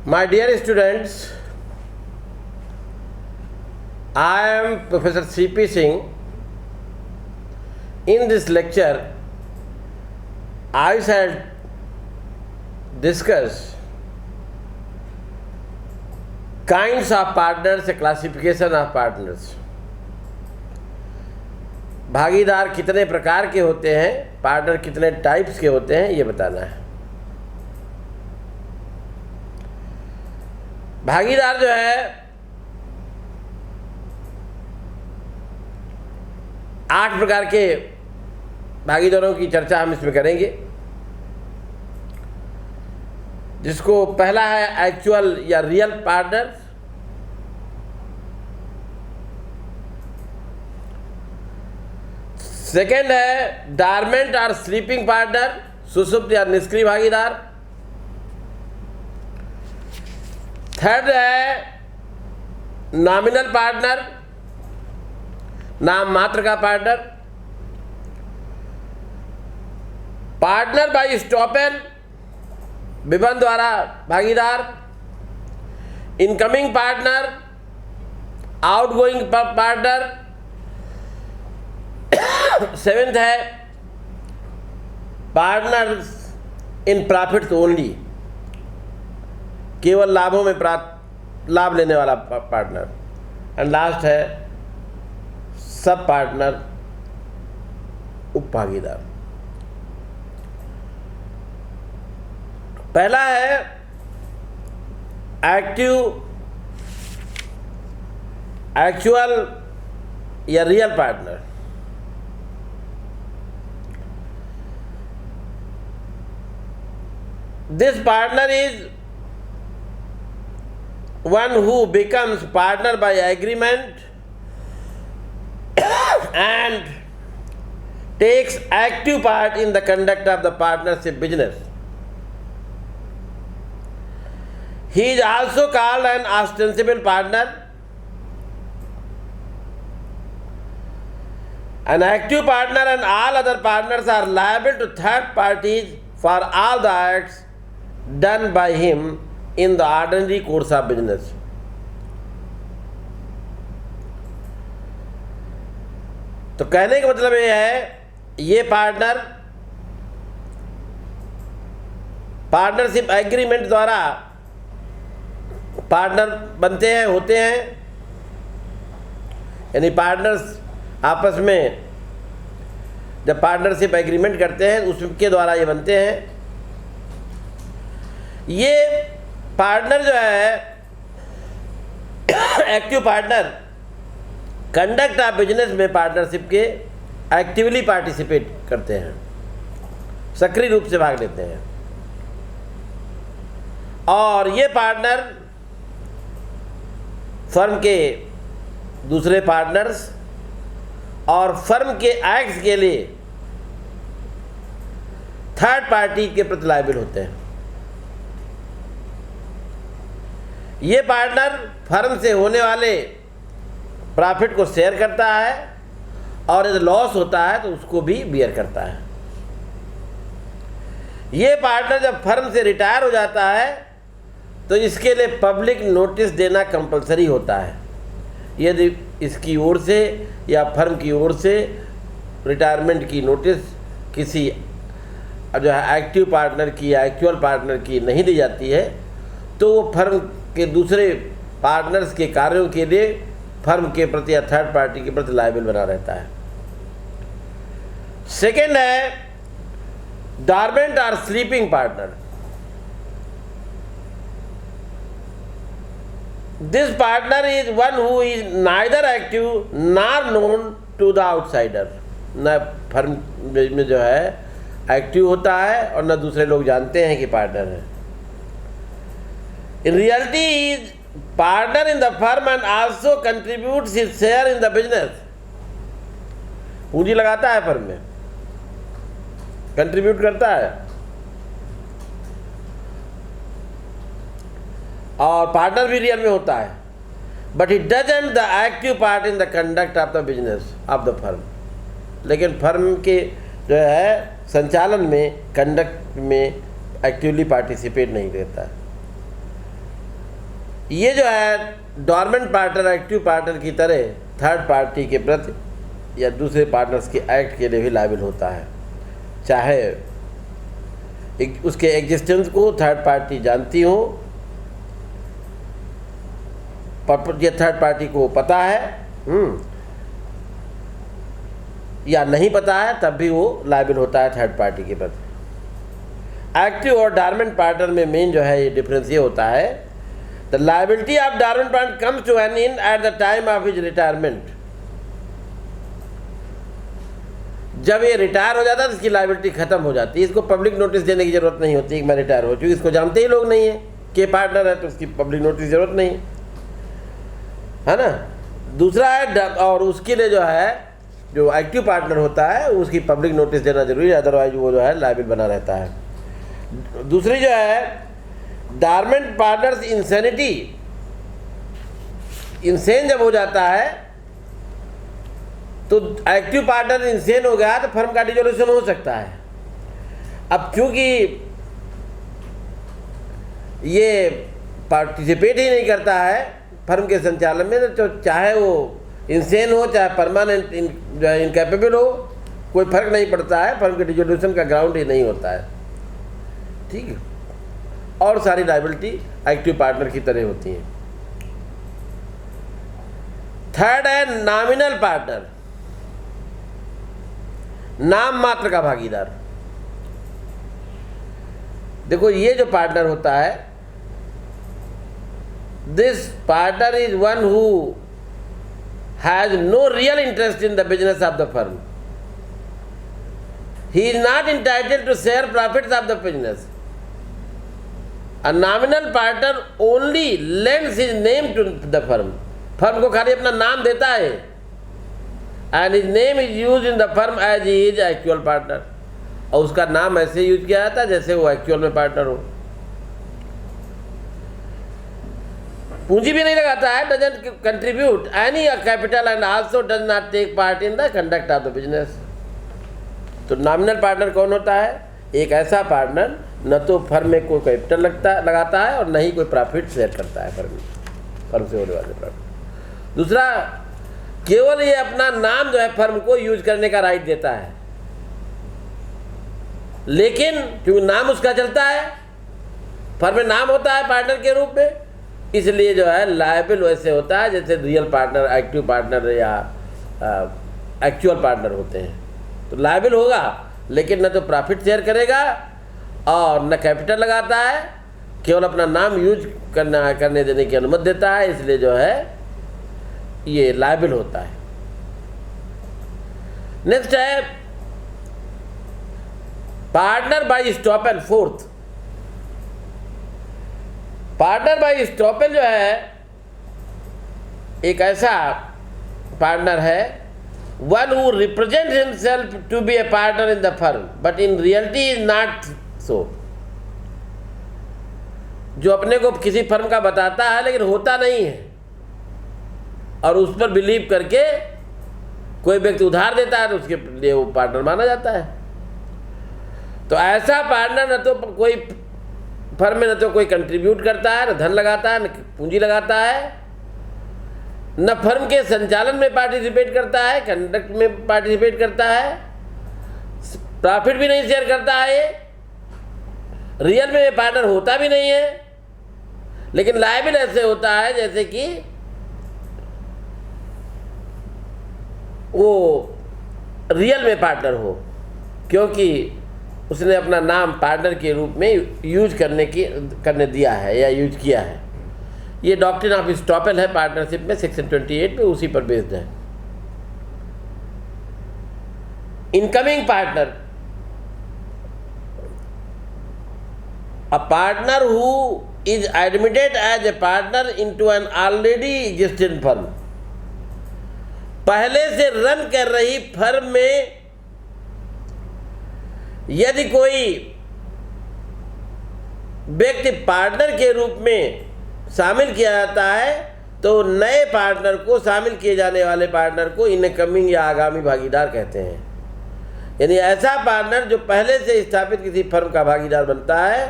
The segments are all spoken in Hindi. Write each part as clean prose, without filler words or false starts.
My dear students, I am Professor C.P. Singh. In this lecture, I shall discuss kinds of partners, a classification of partners. भागीदार कितने प्रकार के होते हैं, पार्टनर कितने टाइप्स के होते हैं, ये बताना है। भागीदार जो है 8 प्रकार के भागीदारों की चर्चा हम इसमें करेंगे, जिसको पहला है एक्चुअल या रियल पार्टनर, सेकेंड है डॉर्मेंट और स्लीपिंग पार्टनर, सुषुप्त या निष्क्रिय भागीदार, थर्ड है नॉमिनल पार्टनर, नाम मात्र का पार्टनर, पार्टनर बाय स्टॉपेल, विबंध द्वारा भागीदार, incoming partner, outgoing partner, seventh है पार्टनर्स इन प्रॉफिट्स ओनली, केवल लाभों में लाभ लेने वाला पार्टनर, एंड लास्ट है सब पार्टनर उपभागीदार। पहला है एक्चुअल या real partner. This partner is one who becomes partner by agreement and takes active part in the conduct of the partnership business. He is also called an ostensible partner. An active partner and all other partners are liable to third parties for all the acts done by him in the ordinary course of business. तो कहने का मतलब ये है, ये पार्टनरशिप एग्रीमेंट द्वारा पार्टनर बनते हैं, होते हैं, यानी पार्टनर्स आपस में जब पार्टनरशिप एग्रीमेंट करते हैं उसके द्वारा ये बनते हैं। ये पार्टनर जो है active partner conduct of business में पार्टनरशिप के एक्टिवली पार्टिसिपेट करते हैं, सक्रिय रूप से भाग लेते हैं, और ये पार्टनर फर्म के दूसरे पार्टनर्स और फर्म के एक्ट्स के लिए थर्ड पार्टी के प्रति लायबल होते हैं। ये पार्टनर फर्म से होने वाले प्रॉफिट को शेयर करता है और यदि लॉस होता है तो उसको भी बियर करता है। ये पार्टनर जब फर्म से रिटायर हो जाता है तो इसके लिए पब्लिक नोटिस देना कंपलसरी होता है। यदि इसकी ओर से या फर्म की ओर से रिटायरमेंट की नोटिस किसी जो है एक्टिव पार्टनर की या एक्चुअल पार्टनर की नहीं दी जाती है तो वो फर्म के दूसरे पार्टनर्स के कार्यों के लिए फर्म के प्रति या थर्ड पार्टी के प्रति लायबल बना रहता है। सेकेंड है डॉर्मेंट और sleeping partner. This partner is one who is neither active nor known to the outsider. न फर्म में जो है एक्टिव होता है और न दूसरे लोग जानते हैं कि पार्टनर है। In reality, he is partner in the firm and also contributes his share in the business. पूंजी लगाता है फर्म में, कंट्रीब्यूट करता है, और पार्टनर भी रियल में होता है, but he doesn't the active part in the conduct of the business of the firm. लेकिन फर्म के जो है संचालन में, कंडक्ट में एक्टिवली पार्टिसिपेट नहीं करता है। ये जो है डॉर्मेंट पार्टनर एक्टिव पार्टनर की तरह थर्ड पार्टी के प्रति या दूसरे पार्टनर्स के एक्ट के लिए भी लायबल होता है, चाहे उसके एग्जिस्टेंस को थर्ड पार्टी जानती हो, ये थर्ड पार्टी को पता है या नहीं पता है, तब भी वो लायबल होता है थर्ड पार्टी के प्रति। एक्टिव और डॉर्मेंट पार्टनर में मेन जो है ये डिफरेंस ये होता है, the liability of dormant partner comes to an end at the time of his retirement. जब ये रिटायर हो जाता है तो इसकी लायबिलिटी खत्म हो जाती है, इसको पब्लिक नोटिस देने की जरूरत नहीं होती कि मैं रिटायर हो, क्योंकि इसको जानते ही लोग नहीं है कि पार्टनर है, तो उसकी पब्लिक नोटिस की जरूरत नहीं है ना। दूसरा है और उसके लिए जो है जो एक्टिव पार्टनर होता है उसकी पब्लिक नोटिस देना जरूरी है, अदरवाइज वो जो है लायबल बना रहता है। दूसरी जो है डॉर्मेंट पार्टनर्स इंसेनिटी, इंसेन जब हो जाता है तो एक्टिव पार्टनर इंसेन हो गया तो फर्म का डिसोल्यूशन हो सकता है। अब क्योंकि ये पार्टिसिपेट ही नहीं करता है फर्म के संचालन में, तो चाहे वो इंसेन हो चाहे परमानेंट इनकैपेबल हो, कोई फर्क नहीं पड़ता है, फर्म के डिसोल्यूशन का ग्राउंड ही नहीं होता है, ठीक है। और सारी लायबिलिटी एक्टिव पार्टनर की तरह होती है। थर्ड है नॉमिनल पार्टनर, नाम मात्र का भागीदार। देखो ये जो पार्टनर होता है, this partner is one who has no real interest in the business of the firm, he is not entitled to share profits of the business. A nominal partner only lends his name to the firm, firm को खाली अपना नाम देता है, and his name is used in the firm as he is actual partner, और उसका नाम ऐसे यूज किया जाता है जैसे वो एक्चुअल में पार्टनर हो। पूंजी भी नहीं लगाता है, doesn't contribute any capital and also does not take part in the conduct of the business। तो नॉमिनल पार्टनर कौन होता है? एक ऐसा पार्टनर न तो फर्म में कोई कैपिटल लगाता है और न ही कोई प्रॉफिट शेयर करता है फर्म से होने वाले प्रॉफिट। दूसरा, केवल ये अपना नाम जो है फर्म को यूज करने का राइट देता है, लेकिन क्योंकि नाम उसका चलता है, फर्म में नाम होता है पार्टनर के रूप में, इसलिए जो है लायबल वैसे होता है जैसे रियल पार्टनर, एक्टिव पार्टनर या एक्चुअल पार्टनर होते हैं। तो लायबल होगा लेकिन न तो प्रॉफिट शेयर करेगा और न कैपिटल लगाता है, केवल अपना नाम यूज करने देने की अनुमति देता है, इसलिए जो है ये लायबल होता है। नेक्स्ट है partner by estoppel. Fourth, partner by estoppel जो है एक ऐसा पार्टनर है, one who represents himself to be a partner in the firm but in reality is not so, जो अपने को किसी फर्म का बताता है लेकिन होता नहीं है, और उस पर बिलीव करके कोई व्यक्ति उधार देता है तो उसके लिए वो पार्टनर माना जाता है। तो ऐसा पार्टनर न तो कोई फर्म में न तो कोई कंट्रीब्यूट करता है, न धन लगाता है, न पूंजी लगाता है, न फर्म के संचालन में पार्टिसिपेट करता है, कंडक्ट में पार्टिसिपेट करता है, प्रॉफिट भी नहीं शेयर करता है, रियल में पार्टनर होता भी नहीं है, लेकिन लायबल ऐसे होता है जैसे कि वो रियल में पार्टनर हो, क्योंकि उसने अपना नाम पार्टनर के रूप में यूज करने दिया है या यूज किया है। ये डॉक्ट्रिन ऑफ स्टॉपेल है पार्टनरशिप में, सेक्शन 28 पे उसी पर बेस्ड है। Incoming partner, a partner who is admitted as a partner into an already existing firm. पहले से रन कर रही फर्म में यदि कोई व्यक्ति पार्टनर के रूप में शामिल किया जाता है तो नए पार्टनर को, शामिल किए जाने वाले पार्टनर को इनकमिंग या आगामी भागीदार कहते हैं। यानी ऐसा पार्टनर जो पहले से स्थापित किसी फर्म का भागीदार बनता है,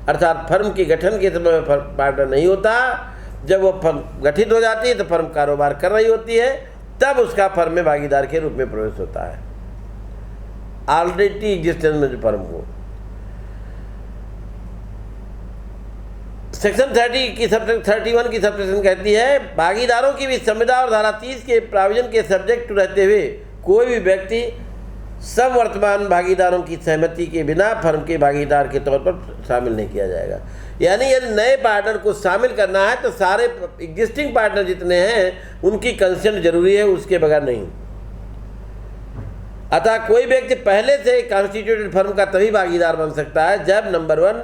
अर्थात फर्म के गठन के समय में पार्टनर नहीं होता, जब वो फर्म गठित हो जाती है तो फर्म कारोबार कर रही होती है, तब उसका फर्म में भागीदार के रूप में प्रवेश होता है, ऑलरेडी एग्जिस्टेंस में जो फर्म हो। सेक्शन 30 की सब 31 की सबसेक्शन कहती है, भागीदारों की भी संविदा और धारा 30 के प्राविजन के सब्जेक्ट रहते हुए कोई भी व्यक्ति सब वर्तमान भागीदारों की सहमति के बिना फर्म के भागीदार के तौर पर शामिल नहीं किया जाएगा। यानी यदि नए पार्टनर को शामिल करना है तो सारे एग्जिस्टिंग पार्टनर जितने हैं उनकी कंसेंट जरूरी है, उसके बगैर नहीं। अतः कोई व्यक्ति पहले से कॉन्स्टिट्यूटेड फर्म का तभी भागीदार बन सकता है जब नंबर 1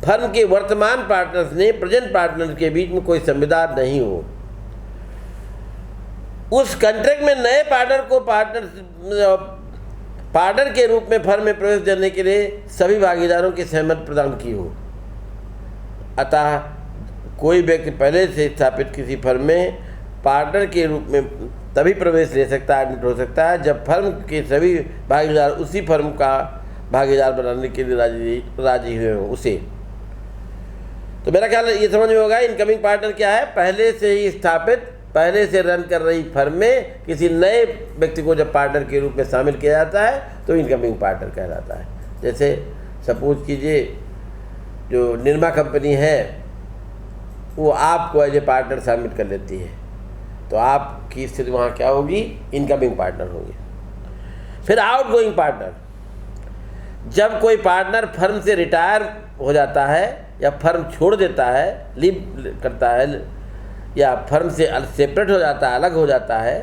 फर्म के वर्तमान पार्टनर्स ने प्रेजेंट पार्टनर के बीच में कोई संविदा नहीं हो। उस कॉन्ट्रैक्ट में नए पार्टनर को पार्टनर के रूप में फर्म में प्रवेश देने के लिए सभी भागीदारों की सहमति प्रदान की हो। अतः कोई व्यक्ति पहले से स्थापित किसी फर्म में पार्टनर के रूप में तभी प्रवेश ले सकता है, एडमिट हो सकता है, जब फर्म के सभी भागीदार उसी फर्म का भागीदार बनाने के लिए राजी हुए हों उसे। तो मेरा ख्याल ये समझ में होगा इनकमिंग पार्टनर क्या है। पहले से ही स्थापित, पहले से रन कर रही फर्म में किसी नए व्यक्ति को जब पार्टनर के रूप में शामिल किया जाता है तो इनकमिंग पार्टनर कहलाता है। जैसे सपोज कीजिए जो निरमा कंपनी है वो आपको एज ए पार्टनर शामिल कर लेती है, तो आपकी स्थिति वहाँ क्या होगी, इनकमिंग पार्टनर होगी। फिर आउटगोइंग पार्टनर, जब कोई पार्टनर फर्म से रिटायर हो जाता है या फर्म छोड़ देता है, लीव करता है, या फर्म से सेपरेट हो जाता है, अलग हो जाता है,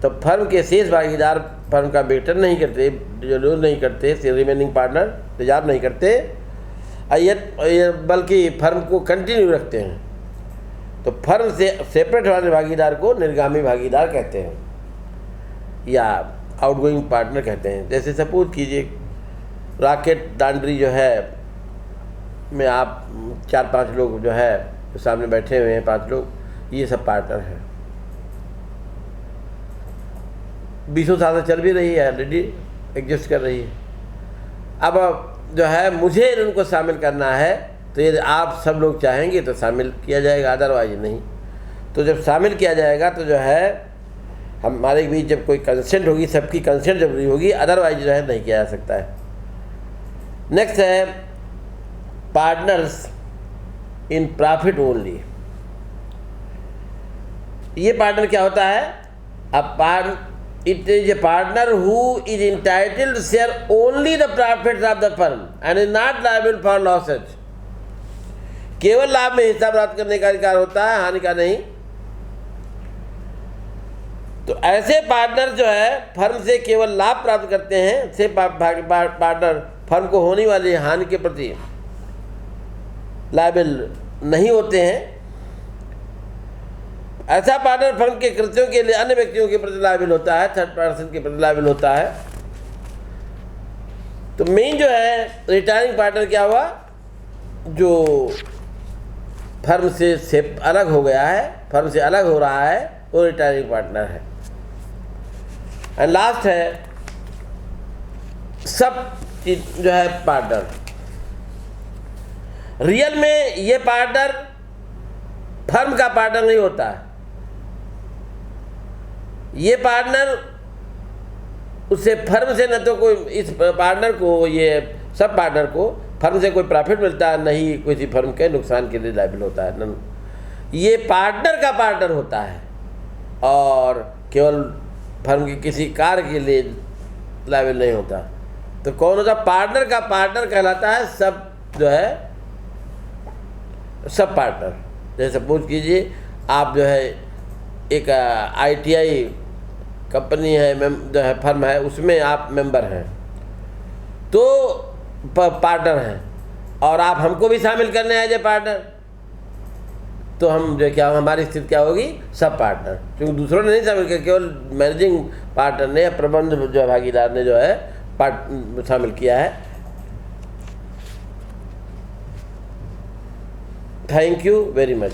तो फर्म के शेष भागीदार फर्म का वेतन नहीं करते, जो नहीं करते, रिमेनिंग पार्टनर रिजर्व नहीं करते, बल्कि फर्म को कंटिन्यू रखते हैं। तो फर्म से सेपरेट वाले भागीदार को निर्गामी भागीदार कहते हैं या आउटगोइंग पार्टनर कहते हैं। जैसे सपोज कीजिए राकेट लॉन्ड्री जो है में आप 4-5 लोग जो है तो सामने बैठे हुए हैं, 5 लोग, ये सब पार्टनर हैं। 20 साल से चल भी रही है, ऑलरेडी एग्जिस्ट कर रही है। अब जो है मुझे उनको शामिल करना है, तो यदि आप सब लोग चाहेंगे तो शामिल किया जाएगा, अदरवाइज नहीं। तो जब शामिल किया जाएगा तो जो है हमारे बीच जब कोई कंसेंट होगी, सबकी कंसेंट जरूरी होगी, अदरवाइज जो है नहीं किया जा सकता है। नेक्स्ट है पार्टनर्स इन प्रॉफिट ओनली। ये पार्टनर क्या होता है? It is a partner who is entitled to share only the profits of the firm and is not liable for losses. केवल लाभ में हिस्सा प्राप्त करने का अधिकार होता है, हानि का नहीं। तो ऐसे पार्टनर जो है फर्म से केवल लाभ प्राप्त करते हैं, से पार्टनर फर्म को होने वाली हानि के प्रति लायबल नहीं होते हैं। ऐसा पार्टनर फर्म के कृत्यों के लिए अन्य व्यक्तियों के प्रति लायबल होता है, थर्ड पर्सन के प्रति लायबल होता है। तो मेन जो है रिटायरिंग पार्टनर क्या हुआ, जो फर्म से अलग हो गया है, फर्म से अलग हो रहा है, वो रिटायरिंग पार्टनर है। एंड लास्ट है सब चीज जो है पार्टनर। रियल में ये पार्टनर फर्म का पार्टनर नहीं होता है। ये पार्टनर उससे फर्म से न तो कोई इस पार्टनर को, ये सब पार्टनर को फर्म से कोई प्रॉफिट मिलता है, नहीं किसी फर्म के नुकसान के लिए लायबल होता है। ये पार्टनर का पार्टनर होता है और केवल फर्म के किसी कार्य के लिए लायबल नहीं होता। तो कौन होता? पार्टनर का पार्टनर कहलाता है सब जो है सब पार्टनर। जैसे सपोज कीजिए आप जो है एक ITI कंपनी है, जो है फर्म है, उसमें आप मेंबर हैं, तो पार्टनर हैं, और आप हमको भी शामिल करने आए जे पार्टनर, तो हम जो क्या हमारी स्थिति क्या होगी, सब पार्टनर। क्योंकि दूसरों ने नहीं शामिल किया, केवल मैनेजिंग पार्टनर ने या प्रबंध जो भागीदार ने जो है शामिल किया है। Thank you very much.